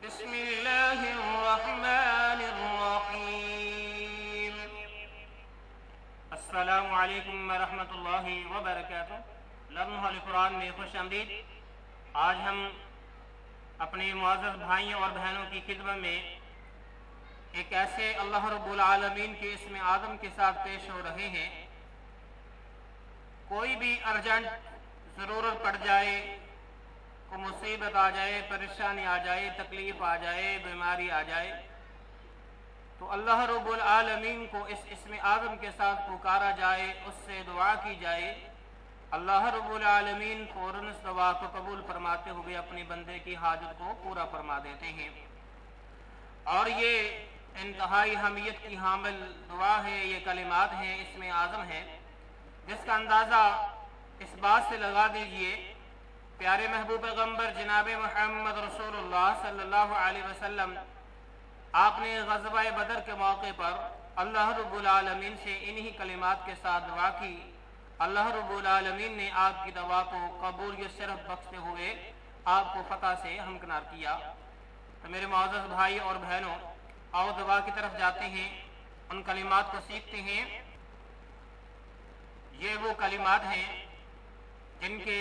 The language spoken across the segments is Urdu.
بسم اللہ الرحمن الرحیم۔ السلام علیکم ورحمۃ اللہ وبرکاتہ۔ لرن ہول قرآن میں خوش آمدید۔ آج ہم اپنے معزز بھائیوں اور بہنوں کی خدمت میں ایک ایسے اللہ رب العالمین کے اسم اعظم کے ساتھ پیش ہو رہے ہیں۔ کوئی بھی ارجنٹ ضرورت پڑ جائے، کوئی مصیبت آ جائے، پریشانی آ جائے، تکلیف آ جائے، بیماری آ جائے، تو اللہ رب العالمین کو اس اسم اعظم کے ساتھ پکارا جائے، اس سے دعا کی جائے، اللہ رب العالمین فوراً اس دعا کو قبول فرماتے ہوئے اپنے بندے کی حاجت کو پورا فرما دیتے ہیں۔ اور یہ انتہائی اہمیت کی حامل دعا ہے، یہ کلمات ہیں، اسم اعظم ہے، جس کا اندازہ اس بات سے لگا دیجئے، پیارے محبوب پیغمبر جناب محمد رسول اللہ صلی اللہ علیہ وسلم آپ نے غزوہ بدر کے موقع پر اللہ رب العالمین سے انہی کلمات کے ساتھ دعا کی۔ اللہ رب العالمین نے آپ کی دعا کو قبولیت شرف بخشتے ہوئے آپ کو فتح سے ہمکنار کیا۔ تو میرے معزز بھائی اور بہنوں، آؤ دعا کی طرف جاتے ہیں، ان کلمات کو سیکھتے ہیں۔ یہ وہ کلمات ہیں جن کے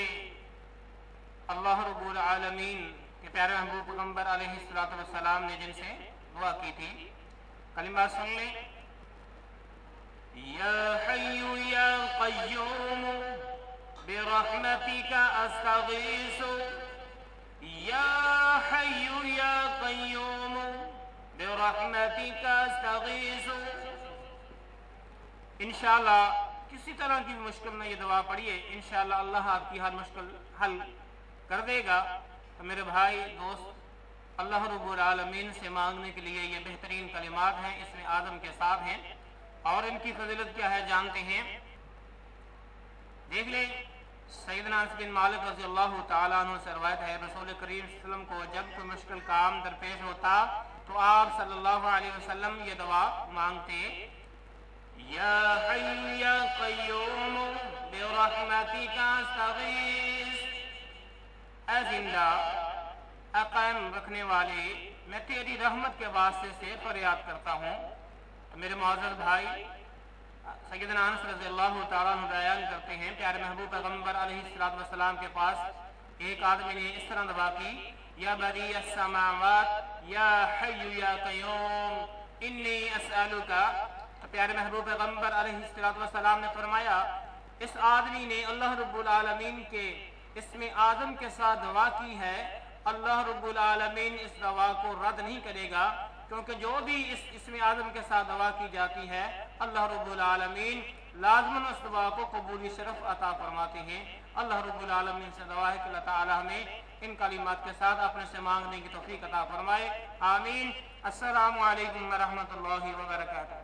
اللہ رب العالمین کے پیارے محبوب پیغمبر علیہ السلام نے جن سے دعا کی تھی۔ کلمات سن لیں۔ یا حی یا قیوم برحمتک استغیث، یا حی یا قیوم برحمتک استغیث۔ انشاءاللہ کسی طرح کی مشکل میں یہ دعا پڑھیے، انشاءاللہ اللہ آپ کی ہر مشکل حل کر دے گا۔ تو میرے بھائی دوست، اللہ رب العالمین سے مانگنے کے لیے یہ بہترین کلمات ہیں، اسم اعظم کے ساتھ ہیں، اور ان کی فضیلت کیا ہے جانتے ہیں۔ دیکھ لیں، سیدنا انس بن مالک رضی اللہ تعالیٰ عنہ سے روایت ہے، رسول کریم صلی اللہ علیہ وسلم کو جب کوئی مشکل کام درپیش ہوتا تو آپ صلی اللہ علیہ وسلم یہ دعا مانگتے، یا حی یا قیوم برحمتک استغیث، اے زندہ قائم رکھنے والے، میں تیری رحمت کے واسطے سے فریاد کرتا ہوں۔ تو میرے معزز بھائی، سیدنا انس رضی اللہ تعالیٰ عنہ بیان کرتے ہیں، پیارے محبوب پیغمبر علیہ السلام کے پاس ایک آدمی نے اس طرح دعا کی، یا بدیع السماوات یا حی یا قیوم انی اسألک۔ تو پیارے محبوب پیغمبر علیہ السلام نے فرمایا، اس آدمی نے اللہ رب العالمین کے اسم اعظم کے ساتھ دعا کی ہے، اللہ رب العالمین اس دعا کو رد نہیں کرے گا، کیونکہ جو بھی اس اسم اعظم کے ساتھ دعا کی جاتی ہے اللہ رب العالمین لازماً اس دعا کو قبولی شرف عطا فرماتے ہیں۔ اللہ رب العالمین سے دعا ہے کہ اللہ تعالیٰ ہمیں ان کلمات کے ساتھ اپنے سے مانگنے کی توفیق عطا فرمائے، آمین۔ السلام علیکم ورحمۃ اللہ وبرکاتہ۔